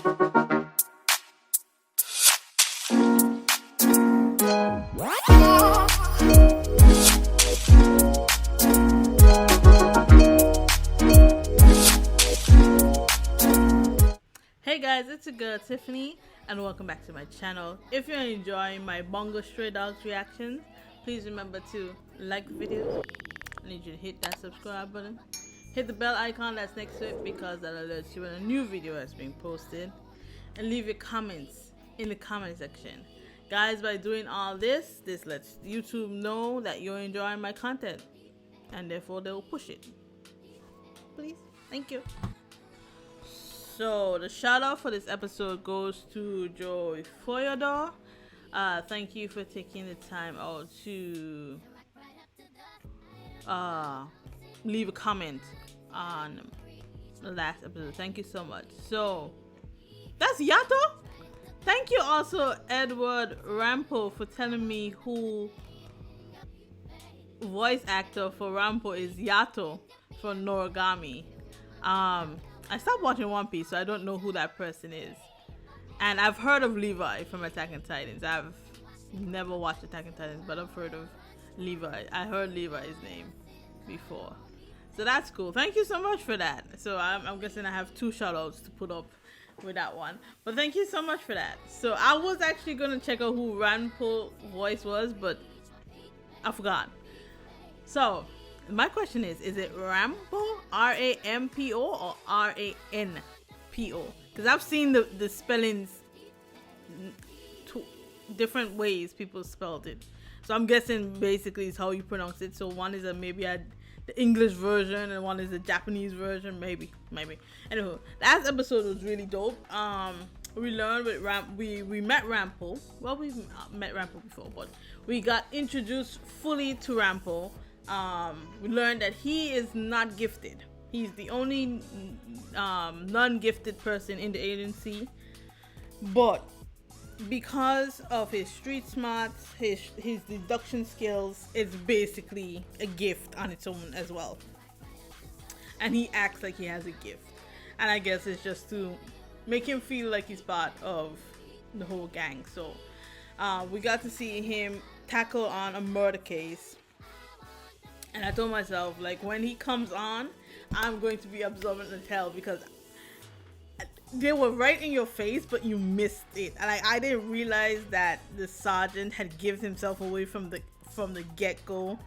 Hey guys, it's your girl Tiffany and welcome back to my channel. If you're enjoying my Bungo Stray Dogs reactions, please remember to like the video. I need you to hit that subscribe button. Hit the bell icon that's next to it because that alerts you when a new video has been posted. And leave your comments in the comment section. Guys, by doing all this lets YouTube know that you're enjoying my content. And therefore they will push it. Please. Thank you. So the shout out for this episode goes to Joy Foyodor. Thank you for taking the time out to leave a comment on the last episode. Thank you so much. So that's Yato. Thank you also Edward Rampo for telling me who voice actor for Rampo is. Yato from Noragami. I stopped watching One Piece, so I don't know who that person is. And I've heard of Levi from Attack on Titans. I've never watched Attack on Titans, but I've heard of Levi. I heard Levi's name before. So that's cool. Thank you so much for that. So I'm guessing I have 2 shoutouts to put up with that one. But thank you so much for that. So I was actually going to check out who Rampo voice was, but I forgot. So my question is it Rampo, R-A-M-P-O, or R-A-N-P-O? Because I've seen the spellings, 2 different ways people spelled it. So I'm guessing basically it's how you pronounce it. So one is the English version and one is the Japanese version, maybe. Anyway, last episode was really dope. We learned with we met Rampo. Well, we've met Rampo before, but we got introduced fully to Rampo. We learned that he is not gifted. He's the only non-gifted person in the agency, but because of his street smarts, his deduction skills, it's basically a gift on its own as well. And he acts like he has a gift, and I guess it's just to make him feel like he's part of the whole gang. So we got to see him tackle on a murder case. And I told myself, like, when he comes on, I'm going to be observant and tell, because they were right in your face, but you missed it. And I didn't realize that the sergeant had given himself away from the get-go.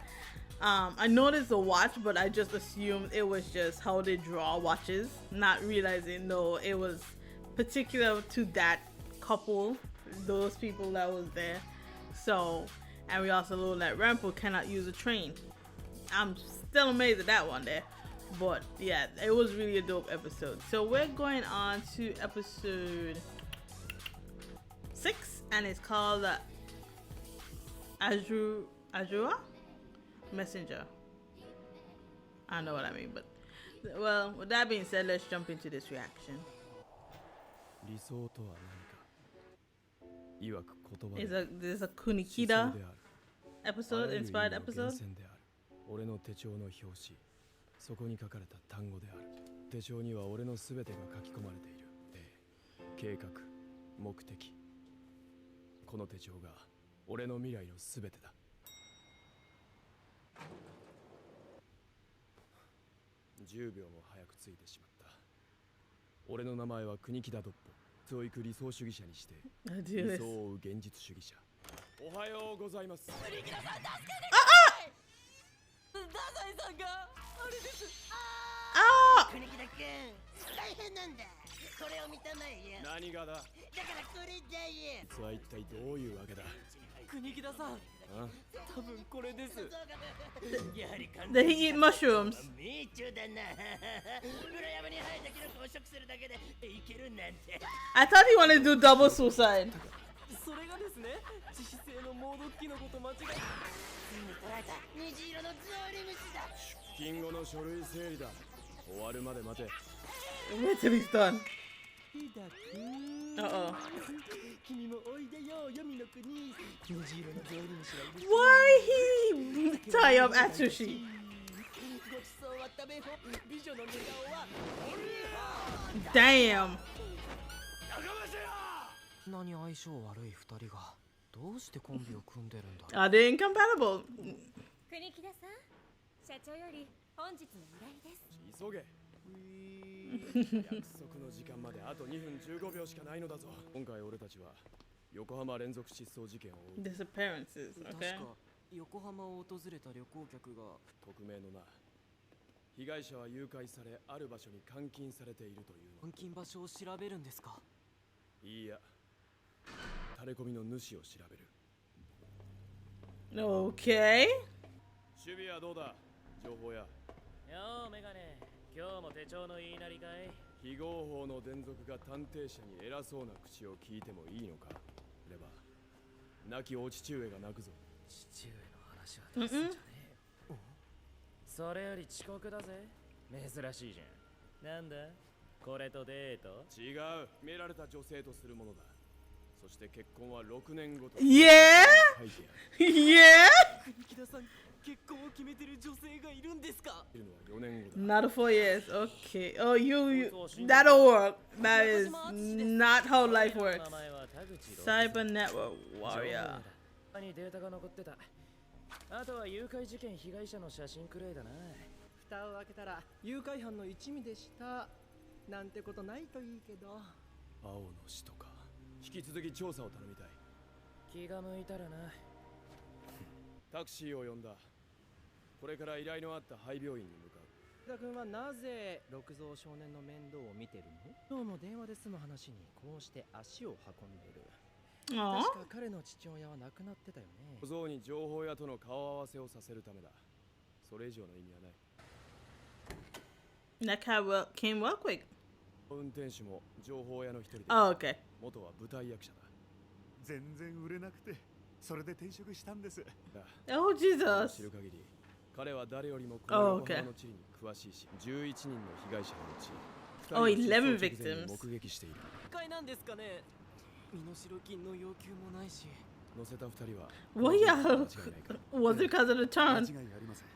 I noticed the watch, but I just assumed it was just how they draw watches, not realizing, no, it was particular to that couple, those people that was there. So, and we also learned that Rampo cannot use a train. I'm still amazed at that one there, but yeah, it was really a dope episode. So we're going on to episode 6, and it's called Azure Messenger. I don't know what I mean, but well, with that being said, let's jump into this reaction. There's a Kunikida episode, inspired episode. 俺の手帳の表紙、そこに書かれた単語である。手帳には俺のすべてが書き込まれている。計画、目的。この手帳が俺の未来のすべてだ。10秒も早くついてしまった。俺の名前は国木田ドッポ。そういく理想主義者にして理想を追う現実主義者。おはようございます。国木田さん助けてください。太宰さんがあれです。国木田くん大変なんだ。これを見たまえよ。何がだ。だからこれだよ。それは一体どういうわけだ。国木田さん。多分これです。Did he eat mushrooms? I thought he wanted to do double suicide. それがですね、致死性の猛毒キノコと間違え。虹色のゾウリムシだ。出勤後の書類整理だ。終わるまで待て。Wait till he's done. Uh-oh. Why he tie up Atsushi? Damn. 何相性悪い二人がどうしてコンビを組んでるんだ。 Are they incompatible? 国木田さん、社長より本日の依頼です。急げ。約束の時間まであと2分15秒しかないのだぞ。今回俺たちは横浜連続失踪事件を追う。 Disappearances. 確 Okay. か横浜を訪れた旅行客が。匿名のな。被害者は誘拐されある場所に監禁されているというの。監禁場所を調べるんですか。いいや、垂れ込みの主を調べる。 Okay. 守備はどうだ。情報や。ようメガネ、今日も手帳の言いなりかい。非合法の伝属が探偵者に偉そうな口を聞いてもいいのか。レバー、亡きお父上が泣くぞ。父上の話は出すんじゃねえ。それより遅刻だぜ。珍しいじゃん。なんだこれとデート。違う、決められた女性とするものだ。そして結婚は6年後と。 Yeah? 書いてある。 Yeah? 国木田さん、結婚を決めてる女性がいるんですか。いるのは4年後だ。 Not 4 years. Okay. Oh, you that'll work. That is not how life works. 名前は田口。 Cyber Network Warrior. にデータが残ってた。あとは誘拐事件被害者の写真くらいだな。蓋を開けたら誘拐犯の一味でしたなんてことないといいけど。青の死とか。引き続き調査を頼みたい。気が向いたらな。タクシーを呼んだ。これから依頼のあった廃病院に向かう。田君はなぜ六蔵少年の面倒を見てるの。今日も電話で済む話にこうして足を運んでる。 Aw. 確か彼の父親は亡くなってたよね。小僧に情報屋との顔合わせをさせるためだ。それ以上の意味はない。 That cat came well quick. 運転手も情報屋の一人で、 Oh, okay. 元は舞台役者だ。全然売れなくて、それで転職したんです。Oh, 知 Jesus. る限り、彼は誰よりもこ Oh, の okay. 横浜の地理に詳しいし、11人の被害者のうち、 Oh, 2人を 11 失踪直前に victims. 目撃している。誘拐なんですかね。身代金の要求もないし。乗せた2人は、 Well, yeah. 間違いないか。 Was it because of the 間 turn? 違いありません。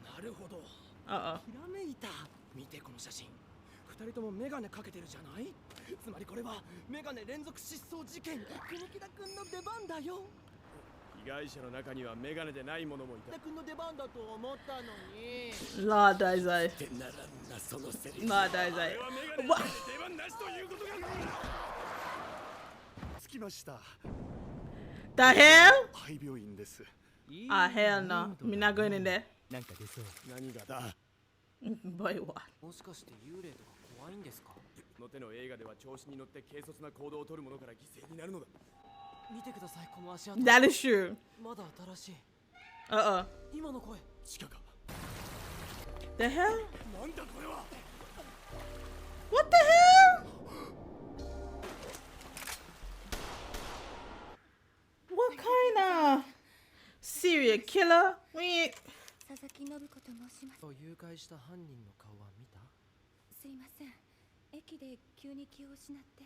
なるほど。 Uh-oh. ひらめいた。見てこの写真。二人ともメガネかけてるじゃない。つまりこれはメガネ連続失踪事件。国木田君の出番だよ。被害者の中にはメガネでない者もいた。田君の出番だと思ったのに。 Lord Dazai. ならんな、そのセリフ。 Lord Dazai. 俺はメガネ What? で出番なしということが。着きました。 The hell? 廃病院です。 Ah, hell no. Me not going in there. なんか出そう。何がだ。 Boy, what? もしかして幽霊とか怖いんですか。の手の映画では調子に乗って軽率な行動を取る者から犠牲になるのだ。見てください、この足跡。 That is true. まだ新しい。 Uh-uh. 今の声。地下か。 The hell? なんだこれは。 What the hell? What kind of serial killer? We ain't... 佐々木信子と申します。誘拐した犯人の顔は見た。すいません。駅で急に気を失って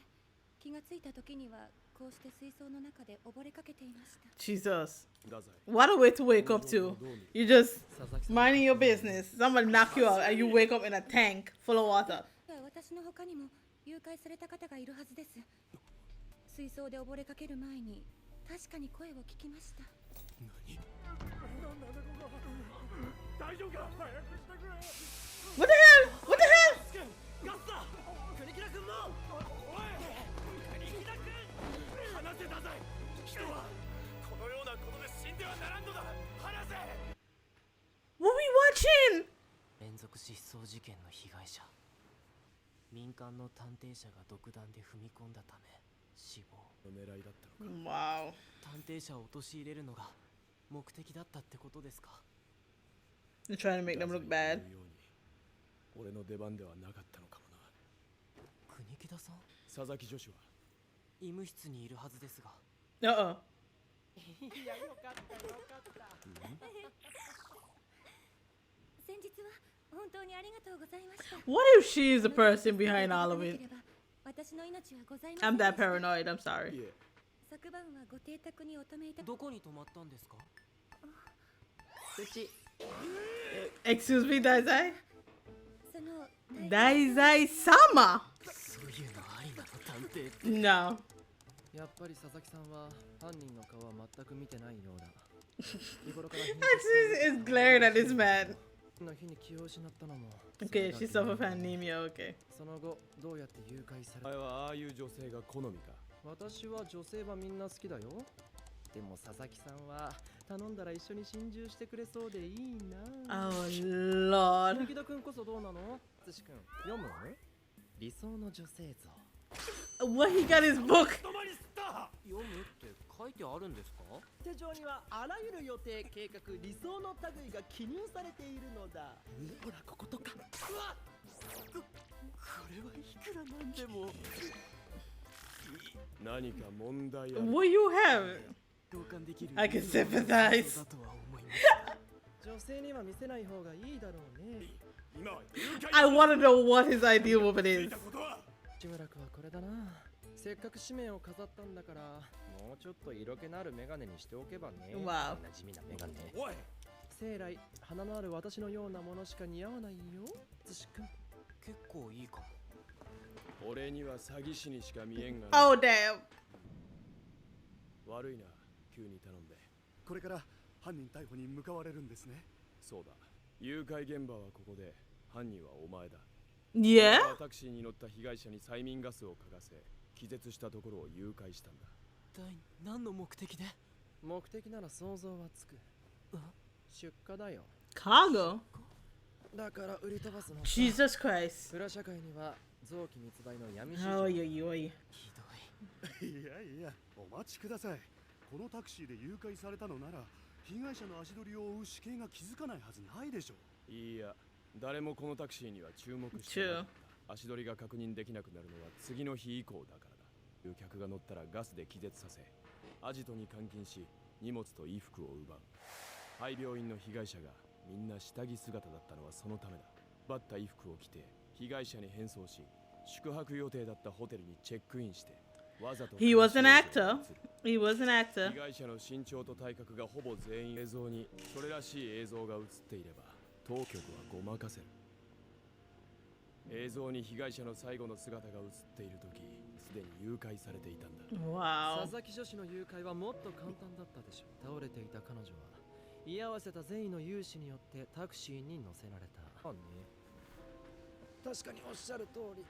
気がついた時にはこうして水槽の中で溺れかけていました。 Jesus. ダザイ。 What a way to wake up to. You just minding your business. Somebody knock you out and you wake up in a tank full of water. 私の他にも誘拐された方がいるはずです。水槽で溺れかける前に確かに声を聞きました。大丈夫か。早くしてくれ。 What the hell? What the hell? ガスだ。国木田君も。おい。国木田君。話せダザイ。人はこのようなことで死んではならんのだ。話せ。 What we watching? 連続失踪事件の被害者。民間の探偵者が独断で踏み込んだため死亡。狙いだったのか。 Wow. 探偵者を陥れるのが目的だったってことですか。 They're trying to make them look bad. 俺の出番ではなかったのかもな。国木田さん。佐々木女子は医務室にいるはずですが。 Uh-oh. いや、よかったよかった。先日は本当にありがとうございました。 What if she's the person behind all of it? 私の命はございません I'm でし that た。 paranoid. I'm sorry. いえ、昨晩はご邸宅にお泊めいた。どこに泊まったんですか。うち。 Excuse me, Dazai? その Dazai-sama. そういうのありなのだ。No. やっぱり佐々木さんは犯人の顔は全く見てないようだ。日頃から Atsushi is glaring at this man. の日に気を失ったのも。Okay, she suffered from anemia. Okay. その後どうやって誘拐されお前はああいう女性が好みか。私は女性はみんな好きだよ。でも佐々木さんは頼んだら一緒に心中してくれそうでいいな。Oh Lord. 国木田君こそどうなの？淳君読む？理想の女性像。What, he got his book? 読むって書いてあるんですか？手帳にはあらゆる予定計画理想の類が記入されているのだ。ほらこことか。うわっ、これはいくらなんでも。何か問題ある。 What you have? 同感できる。 I can sympathize. だとは思います。女性には見せない方がいいだろうね。今は誘拐 I want to know what his ideal woman is. ことはしばらくはこれだな。せっかく使命を飾ったんだからもうちょっと色気のあるメガネにしておけばね。Wow. なじみなメガネ。おい、生来花のある私のようなものしか似合わないよ。淳君。結構いいかも。俺には詐欺師にしか見えんが Oh damn. 悪いな、急に頼んで。これから犯人逮捕に向かわれるんですね。そうだ、誘拐現場はここで、犯人はお前だ。 Yeah? タクシーに乗った被害者に催眠ガスを嗅がせ、気絶したところを誘拐したんだ。一体何の目的で？目的なら想像はつく。出荷だよ。 Cargo? だから売り飛ばすの。 Jesus Christ. 裏社会には臓器密売の闇市場。 Oh, yo. ひどい。いやいや、お待ちください。このタクシーで誘拐されたのなら被害者の足取りを追う死刑が気づかないはずないでしょう。いや、誰もこのタクシーには注目してなかった。足取りが確認できなくなるのは次の日以降だからだ。誘客が乗ったらガスで気絶させ、アジトに監禁し、荷物と衣服を奪う。廃病院の被害者がみんな下着姿だったのはそのためだ。奪った衣服を着て被害者に変装し、宿泊予定だったホテルにチェックインして、わざと He was an actor. He was an actor. 被害者の身長と体格がほぼ全員映像にそれらしい映像が映っていれば当局はごまかせる。映像に被害者の最後の姿が映っている時、すでに誘拐されていたんだ。 Wow. 佐々木女子の誘拐はもっと簡単だったでしょう。倒れていた彼女は居合わせた善意の有志によってタクシーに乗せられた。確かにおっしゃる通り。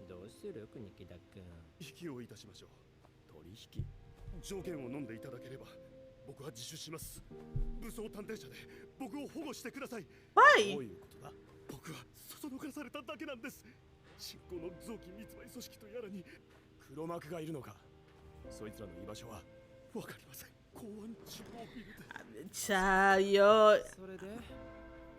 どうする国木田君。引きをいたしましょう。取引？条件を飲んでいただければ僕は自首します。武装探偵社で僕を保護してください。ど Why? ういうことだ？僕はそそのかされただけなんです。新興の臓器密売組織とやらに黒幕がいるのか？そいつらの居場所は？わかりません。公安中央ビルで。Child, yo. それで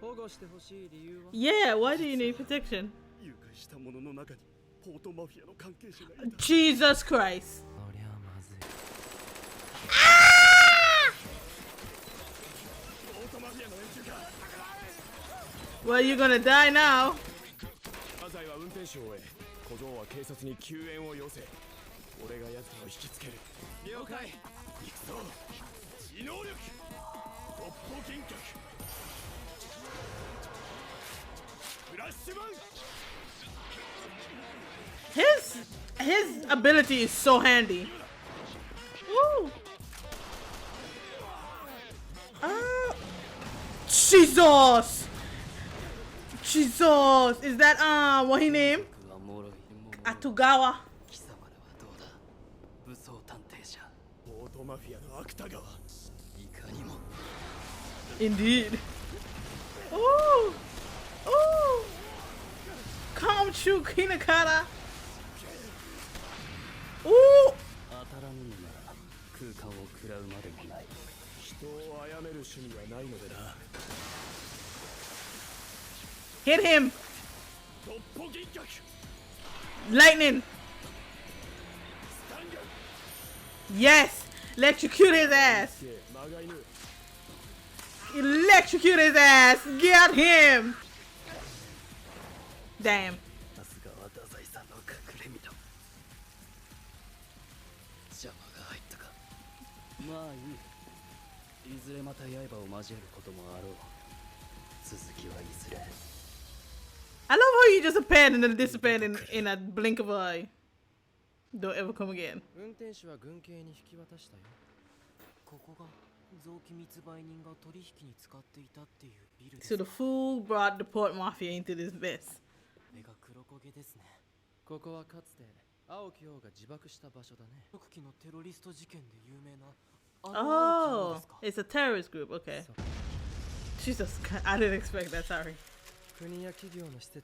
保護してほしい理由は？ Yeah, why do you need protection? 誘拐した者の中にポートマフィアの関係者がいた。 Jesus Christ. そりゃまずい。ポートマフィアの連中か。 Well, you're gonna die now. マザイは運転手を終え、小僧は警察に救援を要請。俺が奴らを引きつける。了解。行くぞ。知能力突破幻覚フラッシュバン。 His ability is so handy. Woo. Jesus. Jesus. Is that what he named? Atugawa. 貴様らはどうだ？武装探偵社。ポートマフィアの芥川。いかにも。 Indeed. Ooh. Ooh. Come true, Kunikida. Ooh. 当たらぬのなら空間を食らうまでもない。人を殺める趣味はないのでな。 Hit him. 突破幻覚。 Lightning. Yes. Electrocute his ass. マガイヌ。 Electrocute his ass. Get him. Damn. さすがは太宰さんの隠れ蓑。邪魔が入ったか。まあいい。いずれまた刃を交えることもあろう。続きはいずれ。 I love how you just appeared and then disappeared in a blink of an eye. Don't ever come again. 運転手は軍警に引き渡したよ。ここが臓器密売人が取引に使っていたっていうビルです So the fool brought the port mafia into this mess. 目が黒焦げですね。ここはかつて青木王が自爆した場所だね。6期のテロリスト事件で有名な Oh, it's a terrorist group. Okay. Jesus, I didn't expect that. Sorry. 国や企業の施設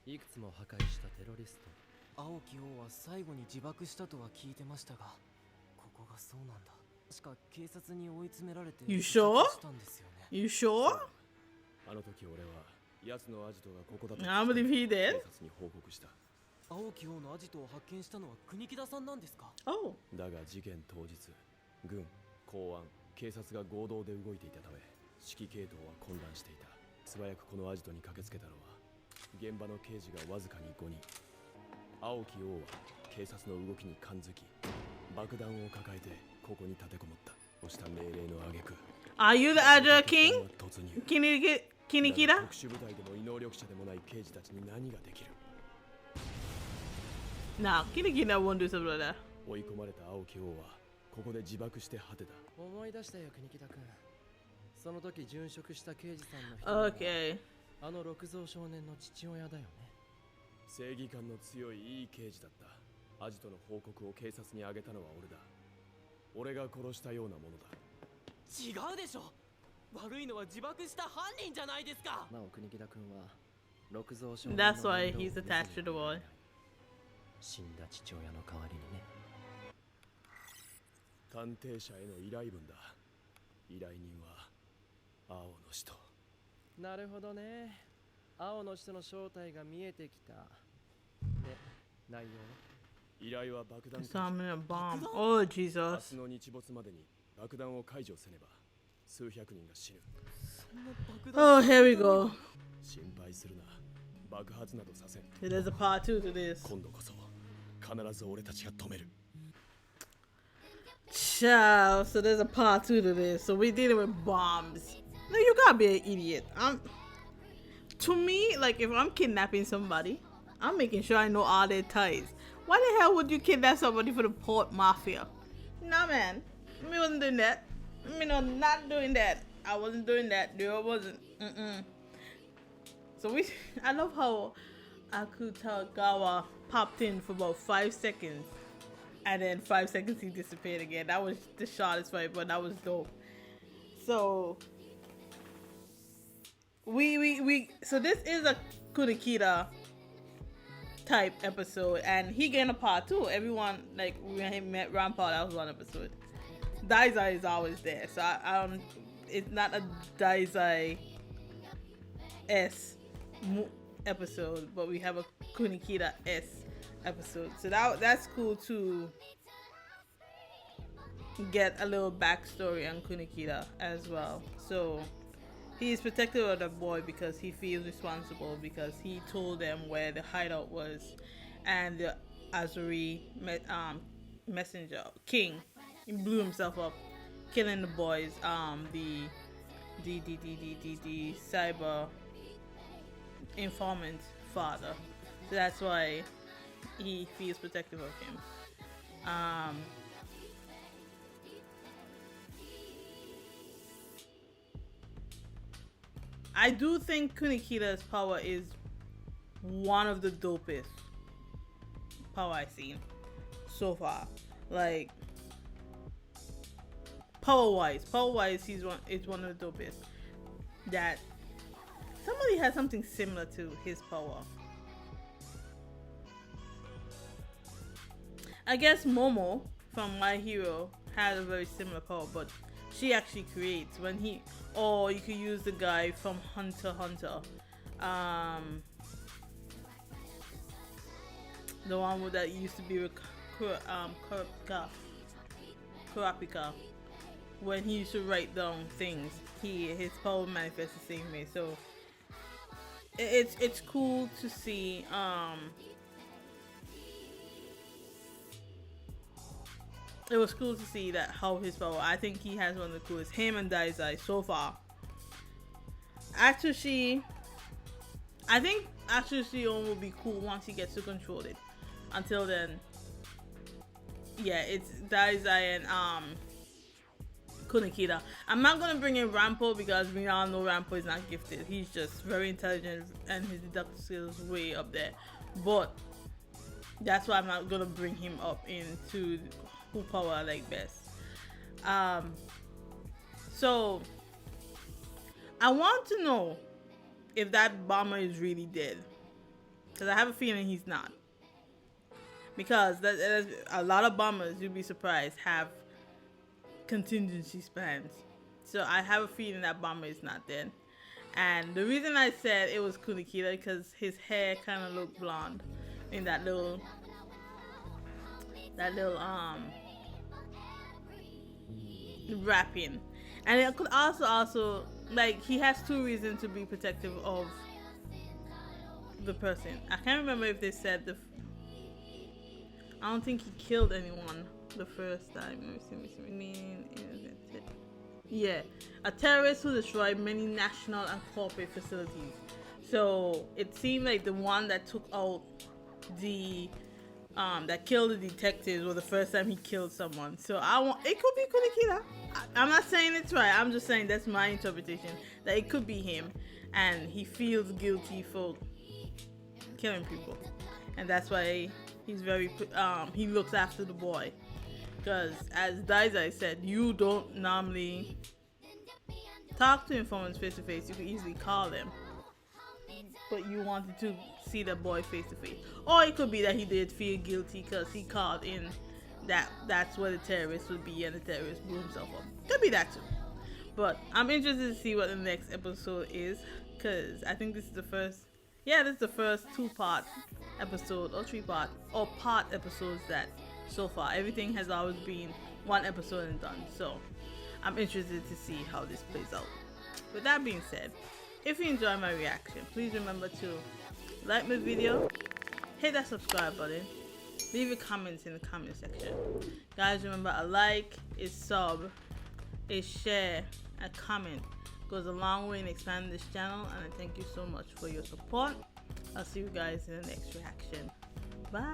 をいくつも破壊したテロリスト。青木王は最後に自爆したとは聞いてましたが、ここがそうなんだ。確か警察に追い詰められて You sure? したんですよね。You sure? あの時俺は奴のアジトがここだと I believe he 警 did. 察に報告した。青木王のアジトを発見したのは国木田さんなんですか？ Oh. だが事件当日、軍、公安、警察が合同で動いていたため指揮系統は混乱していた。素早くこのアジトに駆けつけたのは現場の刑事がわずかに5人。青木王は警察の動きに感づき爆弾を抱えてここに立てこもった。こうした命令の挙句 Are you the Azure King? 突入。 Kunikida? 特殊部隊でも異能力者でもない刑事たちに何ができる。 Nah, Kunikida won't do something like that. 追い込まれた青木王はここで自爆して果てた。思い出したよ国木田君。その時殉職した刑事さんの一人は Okay. あの六蔵少年の父親だよね。正義感の強いいい刑事だった。アジトの報告を警察にあげたのは俺だ。俺が殺したようなものだ。違うでしょ。悪いのは自爆した犯人じゃないですか。なお国木田君は六蔵少年 That's の why 面 he's 倒を attached to the boy. 死んだ父親の代わりにね。探偵者への依頼文だ。依頼人は青の人。なるほどね。青の人の正体が見えてきた。で、内容は？依頼は爆弾 Summon a bomb. Oh, 明 Jesus. 日の日没までに爆弾を解除せねば数百人が死ぬ。 Oh, here we go. 心配するな。爆発などさせん。 So there's a part 2 to this. 今度こそ必ず俺たちが止める。 Ciao. So there's a part 2 to this. So we're dealing with bombs. No, you gotta be an idiot. To me, like if I'm kidnapping somebody, I'm making sure I know all their ties. Why the hell would you kidnap somebody for the port mafia? Nah, man. Me wasn't doing that. Me not doing that. I wasn't doing that. No, I wasn't. So I love how Akutagawa popped in for about 5 seconds. And then 5 seconds he disappeared again. That was the shortest fight, but that was dope. So so this is a Kunikida type episode, and he getting a part 2. Everyone, like when he met Rampart, that was one episode. Dazai is always there, so I don't. It's not a Dazai S episode, but we have a Kunikida S episode, so that's cool to get a little backstory on Kunikida as well. So he is protective of the boy because he feels responsible because he told them where the hideout was, and the Azure messenger king, he blew himself up, killing the boys. The cyber informant father. So that's why he feels protective of him. I do think Kunikida's power is one of the dopest power I've seen so far. Like power wise, it's one of the dopest. That somebody has something similar to his power. I guess Momo from My Hero had a very similar power, but she actually creates when he, or you could use the guy from Hunter x Hunter, the one that used to be with Kurapika. When he used to write down things, his power manifests the same way. So it's cool to see. It was cool to see that how his power. I think he has one of the coolest. Him and Dazai so far. Atsushi, I think Atsushi will be cool once he gets to control it. Until then, yeah, it's Dazai and Kunikida. I'm not gonna bring in Rampo because we all know Rampo is not gifted. He's just very intelligent and his deductive skills way up there. But that's why I'm not gonna bring him up into who power I like best. So I want to know if that bomber is really dead, because I have a feeling he's not. Because there's a lot of bombers, you'd be surprised, have contingency plans. So I have a feeling that bomber is not dead. And the reason I said it was Kunikida because his hair kind of looked blonde in that little wrapping. And it could also like, he has two reasons to be protective of the person. I can't remember if they said I don't think he killed anyone the first time. Yeah, a terrorist who destroyed many national and corporate facilities. So it seemed like the one that took out that killed the detectives was the first time he killed someone. So it could be Kunikida. I'm not saying it's right. I'm just saying that's my interpretation, that it could be him, and he feels guilty for killing people, and that's why he's very he looks after the boy. Because as Dazai said, you don't normally talk to informants face to face. You can easily call them, but you wanted to see the boy face to face. Or it could be that he did feel guilty because he called in that's where the terrorist would be, and the terrorist blew himself up. Could be that too. But I'm interested to see what the next episode is, because I think this is the first. Yeah, this is the first 2-part episode or 3-part or part episodes that so far. Everything has always been 1 episode and done. So I'm interested to see how this plays out. With that being said, if you enjoy my reaction, please remember to like my video, hit that subscribe button, leave your comments in the comment section. Guys, remember, a like, a sub, a share, a comment goes a long way in expanding this channel, and I thank you so much for your support. I'll see you guys in the next reaction. Bye.